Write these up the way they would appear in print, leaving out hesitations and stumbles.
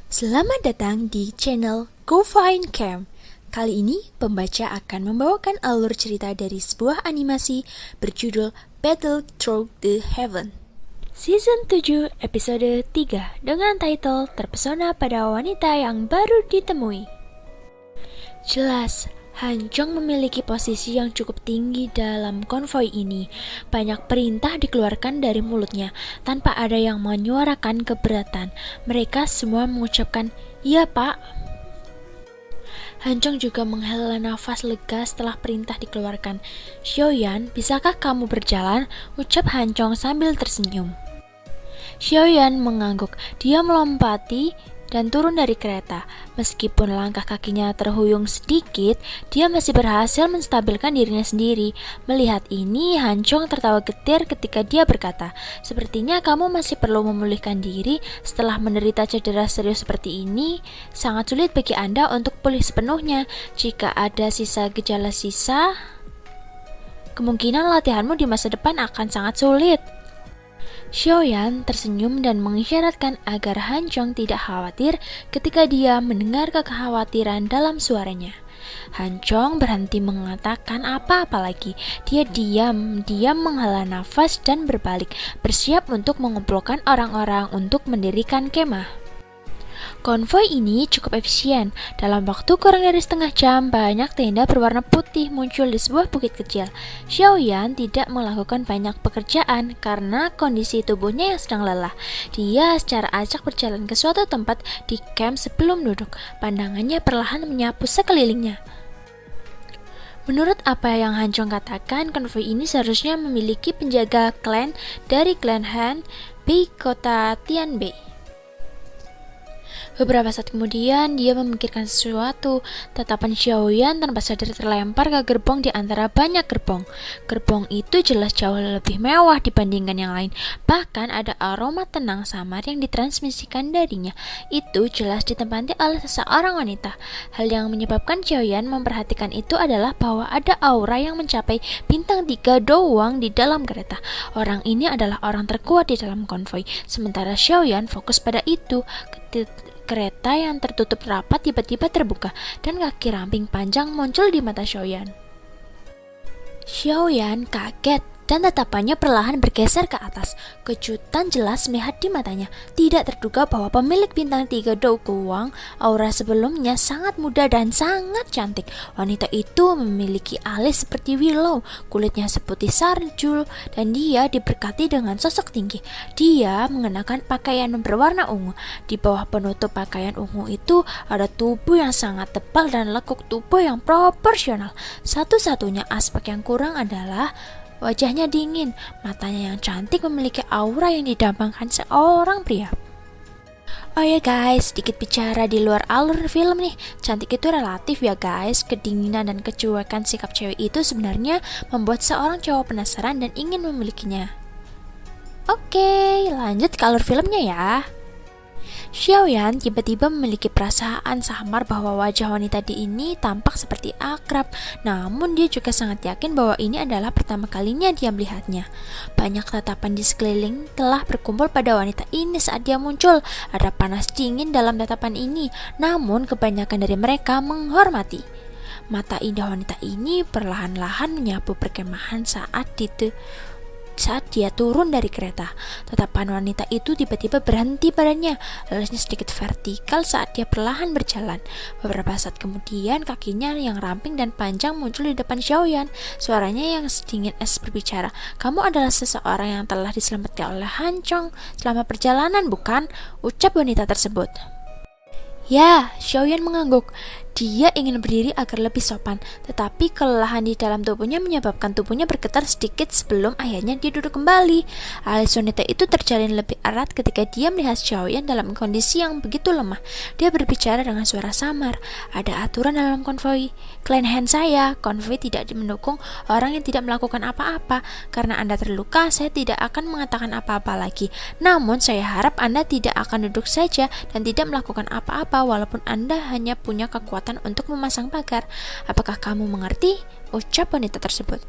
Selamat datang di channel Go Find Cam. Kali ini pembaca akan membawakan alur cerita dari sebuah animasi berjudul Battle Through the Heaven. Season 7 episode 3 dengan title Terpesona pada Wanita yang Baru Ditemui. Jelas, Han Chong memiliki posisi yang cukup tinggi dalam konvoi ini. Banyak perintah dikeluarkan dari mulutnya tanpa ada yang menyuarakan keberatan. Mereka semua mengucapkan, "Iya, Pak." Han Chong juga menghela nafas lega setelah perintah dikeluarkan. "Xiaoyan, bisakah kamu berjalan?" ucap Han Chong sambil tersenyum. Xiaoyan mengangguk. Dia melompati dan turun dari kereta. Meskipun langkah kakinya terhuyung sedikit, dia masih berhasil menstabilkan dirinya sendiri. Melihat ini, Han Chong tertawa getir ketika dia berkata, "Sepertinya kamu masih perlu memulihkan diri setelah menderita cedera serius seperti ini. Sangat sulit bagi Anda untuk pulih sepenuhnya. Jika ada sisa gejala kemungkinan latihanmu di masa depan akan sangat sulit." Xiaoyan tersenyum dan mengisyaratkan agar Han Chong tidak khawatir ketika dia mendengar kekhawatiran dalam suaranya. Han Chong berhenti mengatakan apa-apa lagi. Dia diam-diam menghela nafas dan berbalik, bersiap untuk mengumpulkan orang-orang untuk mendirikan kemah. Konvoi ini cukup efisien. Dalam waktu kurang dari setengah jam, banyak tenda berwarna putih muncul di sebuah bukit kecil. Xiaoyan tidak melakukan banyak pekerjaan karena kondisi tubuhnya yang sedang lelah. Dia secara acak berjalan ke suatu tempat di camp sebelum duduk. Pandangannya perlahan menyapu sekelilingnya. Menurut apa yang Han Chong katakan, konvoi ini seharusnya memiliki penjaga klan dari klan Han Bei kota Tianbei. Beberapa saat kemudian, dia memikirkan sesuatu. Tatapan Xiaoyan tanpa sadar terlempar ke gerbong di antara banyak gerbong. Gerbong itu jelas jauh lebih mewah dibandingkan yang lain. Bahkan ada aroma tenang samar yang ditransmisikan darinya. Itu jelas ditempati oleh seseorang wanita. Hal yang menyebabkan Xiaoyan memperhatikan itu adalah bahwa ada aura yang mencapai bintang 3 doang di dalam kereta. Orang ini adalah orang terkuat di dalam konvoi. Sementara Xiaoyan fokus pada itu. Kereta yang tertutup rapat tiba-tiba terbuka dan kaki ramping panjang muncul di mata Xiaoyan. Xiaoyan kaget dan tatapannya perlahan bergeser ke atas. Kejutan jelas melihat di matanya. Tidak terduga bahwa pemilik bintang 3 Do Guang, aura sebelumnya sangat muda dan sangat cantik. Wanita itu memiliki alis seperti willow, kulitnya seputih salju, dan dia diberkati dengan sosok tinggi. Dia mengenakan pakaian berwarna ungu. Di bawah penutup pakaian ungu itu ada tubuh yang sangat tebal dan lekuk tubuh yang proporsional. Satu-satunya aspek yang kurang adalah wajahnya dingin, matanya yang cantik memiliki aura yang didambangkan seorang pria. Oh ya guys, sedikit bicara di luar alur film nih. Cantik itu relatif ya guys. Kedinginan dan kecuekan sikap cewek itu sebenarnya membuat seorang cowok penasaran dan ingin memilikinya. Oke, lanjut ke alur filmnya ya. Xiaoyan tiba-tiba memiliki perasaan samar bahwa wajah wanita ini tampak seperti akrab. Namun dia juga sangat yakin bahwa ini adalah pertama kalinya dia melihatnya. Banyak tatapan di sekeliling telah berkumpul pada wanita ini saat dia muncul. Ada panas dingin dalam tatapan ini, namun kebanyakan dari mereka menghormati. Mata indah wanita ini perlahan-lahan menyapu perkemahan saat dia turun dari kereta. Tatapan wanita itu tiba-tiba berhenti padanya. Alasnya sedikit vertikal saat dia perlahan berjalan. Beberapa saat kemudian, kakinya yang ramping dan panjang muncul di depan Xiaoyan. Suaranya yang sedingin es berbicara, "Kamu adalah seseorang yang telah diselamatkan oleh Han Chong selama perjalanan, bukan?" ucap wanita tersebut. Ya, Xiaoyan mengangguk. Dia ingin berdiri agar lebih sopan, tetapi kelelahan di dalam tubuhnya menyebabkan tubuhnya bergetar sedikit sebelum akhirnya dia duduk kembali. Alis wanita itu terjalin lebih erat ketika dia melihat Xiaoyan dalam kondisi yang begitu lemah. Dia berbicara dengan suara samar. "Ada aturan dalam konvoi. Klan Han saya, konvoi tidak mendukung orang yang tidak melakukan apa-apa. Karena Anda terluka, saya tidak akan mengatakan apa-apa lagi. Namun saya harap Anda tidak akan duduk saja dan tidak melakukan apa-apa walaupun Anda hanya punya kekuatan untuk memasang pagar. Apakah kamu mengerti?" ucap wanita tersebut.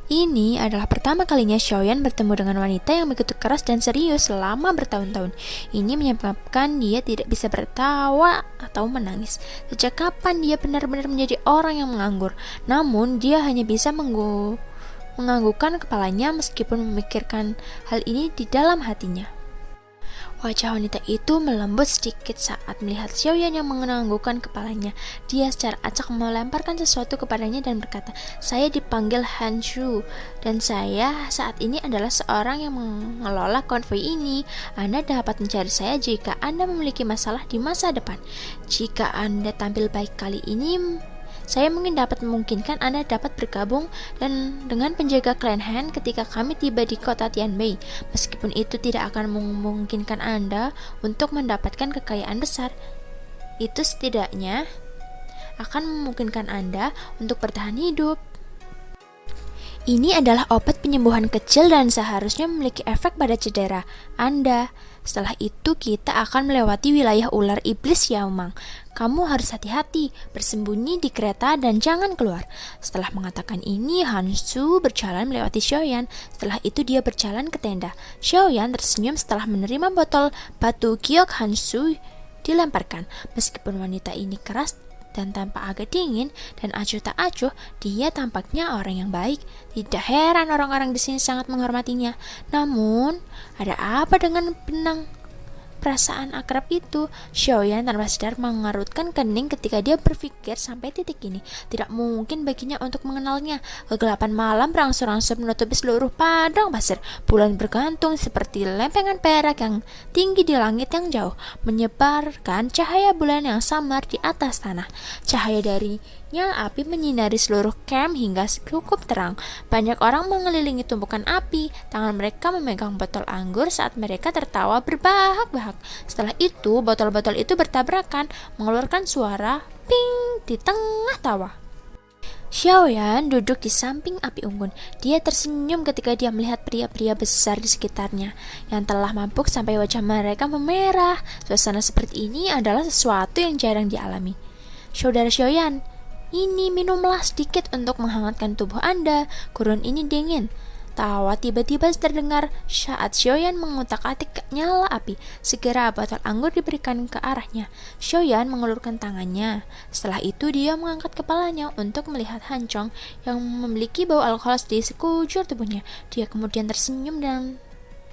Ini adalah pertama kalinya Xiaoyan bertemu dengan wanita yang begitu keras dan serius selama bertahun-tahun. Ini menyebabkan dia tidak bisa bertawa atau menangis. Sejak kapan dia benar-benar menjadi orang yang menganggur? Namun dia hanya bisa menganggukkan kepalanya meskipun memikirkan hal ini di dalam hatinya. Wajah wanita itu melembut sedikit saat melihat Xiaoyan yang menganggukkan kepalanya. Dia secara acak melemparkan sesuatu kepadanya dan berkata, "Saya dipanggil Han Shu, dan saya saat ini adalah seorang yang mengelola konvoi ini. Anda dapat mencari saya jika Anda memiliki masalah di masa depan. Jika Anda tampil baik kali ini, saya mungkin dapat memungkinkan Anda dapat bergabung dengan penjaga Clan Han ketika kami tiba di kota Tianbei. Meskipun itu tidak akan memungkinkan Anda untuk mendapatkan kekayaan besar, itu setidaknya akan memungkinkan Anda untuk bertahan hidup. Ini adalah obat penyembuhan kecil dan seharusnya memiliki efek pada cedera Anda. Setelah itu kita akan melewati wilayah ular iblis Yaomang. Kamu harus hati-hati, bersembunyi di kereta dan jangan keluar." Setelah mengatakan ini, Han Shu berjalan melewati Xiaoyan. Setelah itu dia berjalan ke tenda. Xiaoyan tersenyum setelah menerima botol batu giok Han Shu dilemparkan. Meskipun wanita ini keras dan tampak agak dingin dan acuh tak acuh, dia tampaknya orang yang baik. Tidak heran orang-orang di sini sangat menghormatinya. Namun, ada apa dengan benang perasaan akrab itu? Xiaoyan tanpa sadar mengerutkan kening ketika dia berpikir sampai titik ini. Tidak mungkin baginya untuk mengenalnya. Kegelapan malam berangsur-angsur menutupi seluruh padang pasir. Bulan bergantung seperti lempengan perak yang tinggi di langit yang jauh, menyebarkan cahaya bulan yang samar di atas tanah. Cahaya dari nyala api menyinari seluruh camp hingga cukup terang. Banyak orang mengelilingi tumpukan api. Tangan mereka memegang botol anggur saat mereka tertawa berbahak-bahak. Setelah itu, botol-botol itu bertabrakan, mengeluarkan suara ping di tengah tawa. Xiaoyan duduk di samping api unggun. Dia tersenyum ketika dia melihat pria-pria besar di sekitarnya yang telah mabuk sampai wajah mereka memerah. Suasana seperti ini adalah sesuatu yang jarang dialami. "Saudara Xiaoyan, ini minumlah sedikit untuk menghangatkan tubuh Anda. Gurun ini dingin." Tawa tiba-tiba terdengar saat Xiaoyan mengutak-atik nyala api. Segera botol anggur diberikan ke arahnya. Xiaoyan mengulurkan tangannya. Setelah itu dia mengangkat kepalanya untuk melihat Hancong yang memiliki bau alkohol di sekujur tubuhnya. Dia kemudian tersenyum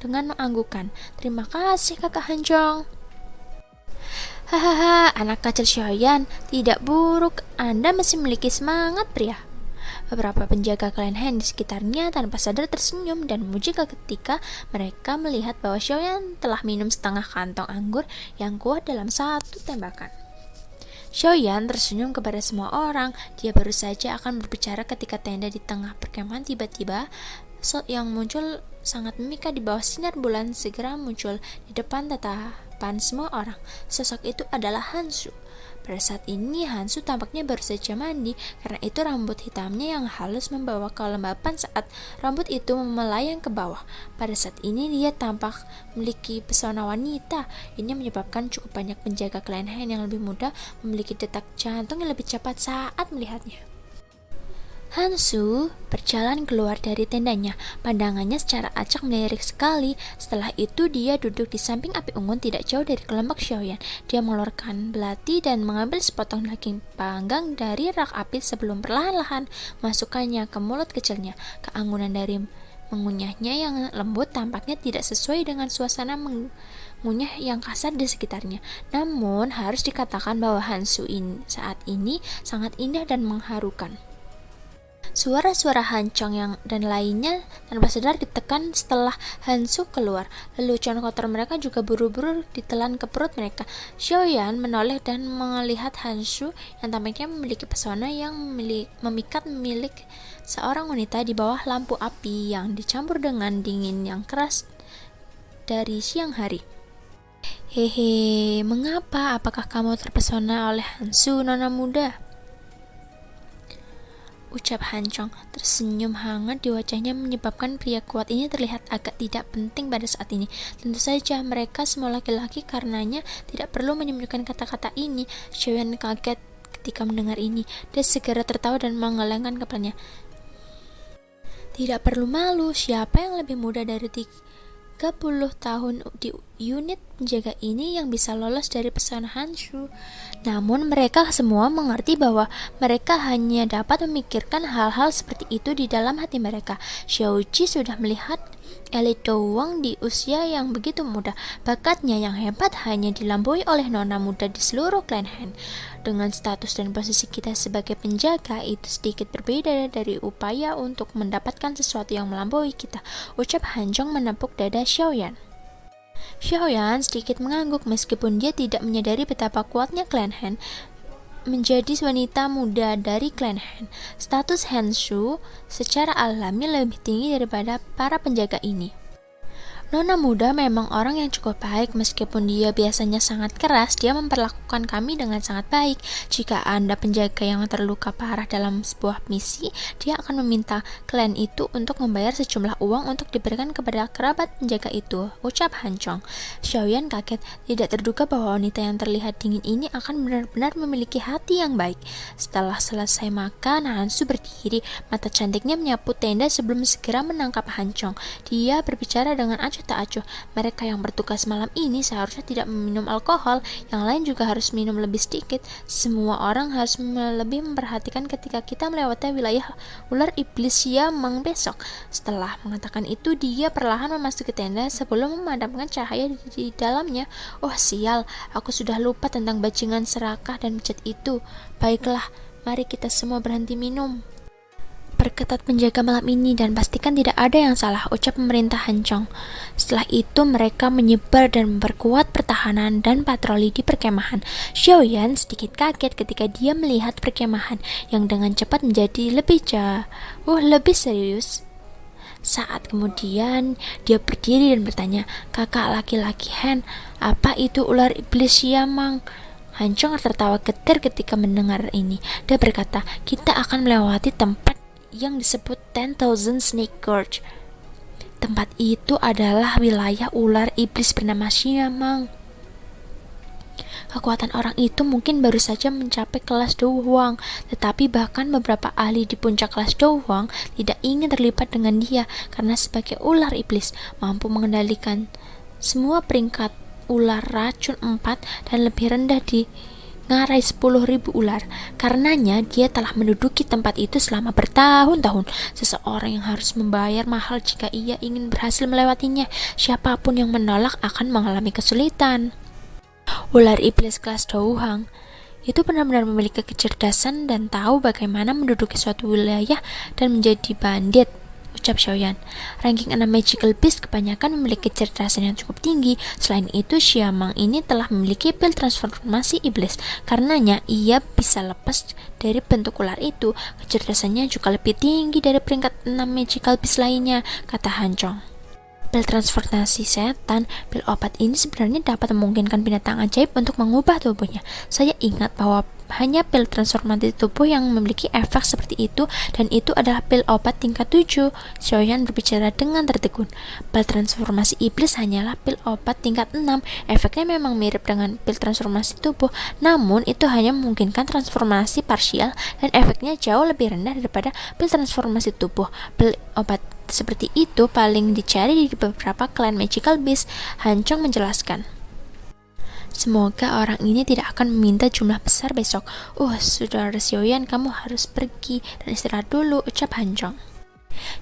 dengan menganggukkan. "Terima kasih kakak Hancong." "Hahaha, anak kecil Xiaoyan, tidak buruk. Anda masih memiliki semangat pria." Beberapa penjaga Clan Han di sekitarnya tanpa sadar tersenyum dan memuji ketika mereka melihat bahwa Xiaoyan telah minum setengah kantong anggur yang kuat dalam satu tembakan. Xiaoyan tersenyum kepada semua orang. Dia baru saja akan berbicara ketika tenda di tengah perkemahan tiba-tiba yang muncul sangat memikat di bawah sinar bulan segera muncul di depan tatapan semua orang. Sosok itu adalah Han Shu. Pada saat ini Han Shu tampaknya baru saja mandi, karena itu rambut hitamnya yang halus membawa kelembapan saat rambut itu melayang ke bawah. Pada saat ini dia tampak memiliki pesona wanita. Ini menyebabkan cukup banyak penjaga Clan Han yang lebih muda memiliki detak jantung yang lebih cepat saat melihatnya. Han Shu berjalan keluar dari tendanya. Pandangannya secara acak melirik sekali. Setelah itu dia duduk di samping api unggun tidak jauh dari kelompok Xiaoyan. Dia mengeluarkan belati dan mengambil sepotong daging panggang dari rak api sebelum perlahan-lahan masukkannya ke mulut kecilnya. Keanggunan dari mengunyahnya yang lembut tampaknya tidak sesuai dengan suasana mengunyah yang kasar di sekitarnya. Namun harus dikatakan bahwa Han Shu saat ini sangat indah dan mengharukan. Suara-suara Hancong dan lainnya tanpa sadar ditekan setelah Han Shu keluar. Lelucon kotor mereka juga buru-buru ditelan ke perut mereka. Xiaoyan menoleh dan melihat Han Shu yang tampaknya memiliki pesona yang memikat milik seorang wanita di bawah lampu api yang dicampur dengan dingin yang keras dari siang hari. "Hehe, mengapa? Apakah kamu terpesona oleh Han Shu, nona muda?" ucap Hancong. Tersenyum hangat di wajahnya menyebabkan pria kuat ini terlihat agak tidak penting pada saat ini. Tentu saja mereka semua laki-laki, karenanya tidak perlu menyembunyikan kata-kata ini. Xiaoyan kaget ketika mendengar ini. Dia segera tertawa dan menggelengkan kepalanya. Tidak perlu malu, siapa yang lebih muda dari 30 tahun di unit penjaga ini yang bisa lolos dari pesona Hanshu. Namun mereka semua mengerti bahwa mereka hanya dapat memikirkan hal-hal seperti itu di dalam hati mereka. Xiaoji sudah melihat elit Dowang di usia yang begitu muda. Bakatnya yang hebat hanya dilampaui oleh nona muda di seluruh klan Han. Dengan status dan posisi kita sebagai penjaga itu sedikit berbeda dari upaya untuk mendapatkan sesuatu yang melampaui kita, ucap Hanjong menepuk dada Xiaoyan. Xiaoyan sedikit mengangguk meskipun dia tidak menyadari betapa kuatnya klan Han menjadi wanita muda dari klan Han. Status Hanshu secara alami lebih tinggi daripada para penjaga ini. Nona muda memang orang yang cukup baik, meskipun dia biasanya sangat keras, dia memperlakukan kami dengan sangat baik. Jika Anda penjaga yang terluka parah dalam sebuah misi, dia akan meminta klan itu untuk membayar sejumlah uang untuk diberikan kepada kerabat penjaga itu, ucap Hanchong. Xiaoyan kaget, tidak terduga bahwa wanita yang terlihat dingin ini akan benar-benar memiliki hati yang baik. Setelah selesai makan, Hansu berdiri, mata cantiknya menyapu tenda sebelum segera menangkap Hanchong. Dia berbicara dengan tak acuh. Mereka yang bertugas malam ini seharusnya tidak meminum alkohol, yang lain juga harus minum lebih sedikit. Semua orang harus lebih memperhatikan ketika kita melewati wilayah ular iblis Yamang besok. Setelah mengatakan itu, dia perlahan memasuki tenda sebelum memadamkan cahaya di dalamnya. Oh sial, aku sudah lupa tentang bajingan serakah dan bejat itu. Baiklah, mari kita semua berhenti minum. Perketat penjaga malam ini dan pastikan tidak ada yang salah, ucap pemerintah Hanchong. Setelah itu mereka menyebar dan memperkuat pertahanan dan patroli di perkemahan. Xiaoyan sedikit kaget ketika dia melihat perkemahan yang dengan cepat menjadi lebih serius. Saat kemudian dia berdiri dan bertanya, "Kakak laki-laki Han, apa itu ular iblis Yamang?" Hanchong tertawa getir ketika mendengar ini. Dia berkata, "Kita akan melewati tempat yang disebut 10,000 Snake Gorge. Tempat itu adalah wilayah ular iblis bernama Xiamang. Kekuatan orang itu mungkin baru saja mencapai kelas Douhuang, tetapi bahkan beberapa ahli di puncak kelas Douhuang tidak ingin terlibat dengan dia karena sebagai ular iblis mampu mengendalikan semua peringkat ular racun 4 dan lebih rendah di ngarai 10.000 ular. Karenanya dia telah menduduki tempat itu selama bertahun-tahun. Seseorang yang harus membayar mahal jika ia ingin berhasil melewatinya. Siapapun yang menolak akan mengalami kesulitan. Ular iblis kelas Douhang itu benar-benar memiliki kecerdasan dan tahu bagaimana menduduki suatu wilayah dan menjadi bandit, ucap Xiaoyan. Ranking 6 Magical Beast kebanyakan memiliki kecerdasan yang cukup tinggi. Selain itu, Xiamang ini telah memiliki pil transformasi iblis. Karenanya, ia bisa lepas dari bentuk ular itu. Kecerdasannya juga lebih tinggi dari peringkat 6 Magical Beast lainnya, kata Hanchong. Pil transformasi setan, pil obat ini sebenarnya dapat memungkinkan binatang ajaib untuk mengubah tubuhnya. Saya ingat bahwa hanya pil transformasi tubuh yang memiliki efek seperti itu, dan itu adalah pil obat tingkat 7. Xiaoyan berbicara dengan tertegun. Pil transformasi iblis hanyalah pil obat tingkat 6. Efeknya memang mirip dengan pil transformasi tubuh, namun itu hanya memungkinkan transformasi parsial dan efeknya jauh lebih rendah daripada pil transformasi tubuh. Pil obat seperti itu paling dicari di beberapa klan Magical Beast, Hanchong menjelaskan. Semoga orang ini tidak akan meminta jumlah besar besok. Saudara Xiaoyan, kamu harus pergi dan istirahat dulu, ucap Hanchong.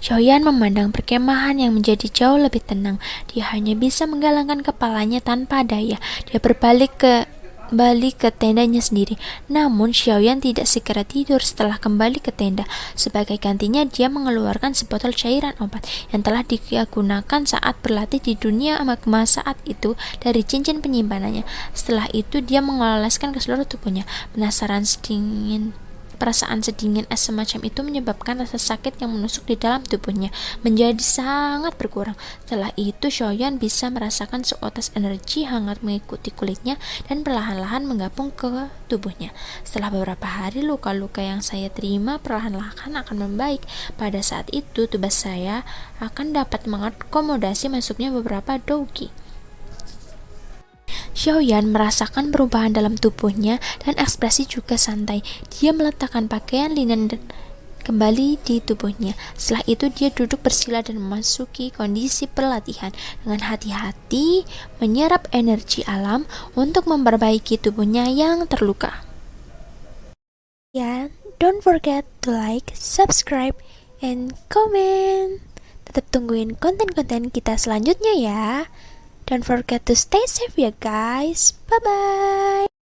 Xiaoyan memandang perkemahan yang menjadi jauh lebih tenang. Dia hanya bisa menggalangkan kepalanya tanpa daya. Dia berbalik ke tendanya sendiri. Namun Xiaoyan tidak segera tidur setelah kembali ke tenda. Sebagai gantinya, dia mengeluarkan sebotol cairan obat yang telah dia gunakan saat berlatih di dunia magma saat itu dari cincin penyimpanannya. Setelah itu dia mengoleskan ke seluruh tubuhnya. Perasaan sedingin es semacam itu menyebabkan rasa sakit yang menusuk di dalam tubuhnya menjadi sangat berkurang. Setelah itu, Xiaoyan bisa merasakan seutas energi hangat mengikuti kulitnya dan perlahan-lahan menggabung ke tubuhnya. Setelah beberapa hari, luka-luka yang saya terima perlahan-lahan akan membaik. Pada saat itu, tubuh saya akan dapat mengakomodasi masuknya beberapa douki. Xiaoyan merasakan perubahan dalam tubuhnya dan ekspresi juga santai. Dia meletakkan pakaian linen kembali di tubuhnya. Setelah itu dia duduk bersila dan memasuki kondisi pelatihan dengan hati-hati menyerap energi alam untuk memperbaiki tubuhnya yang terluka. Ya, don't forget to like, subscribe, and comment. Tetap tungguin konten-konten kita selanjutnya ya. Don't forget to stay safe ya guys. Bye-bye.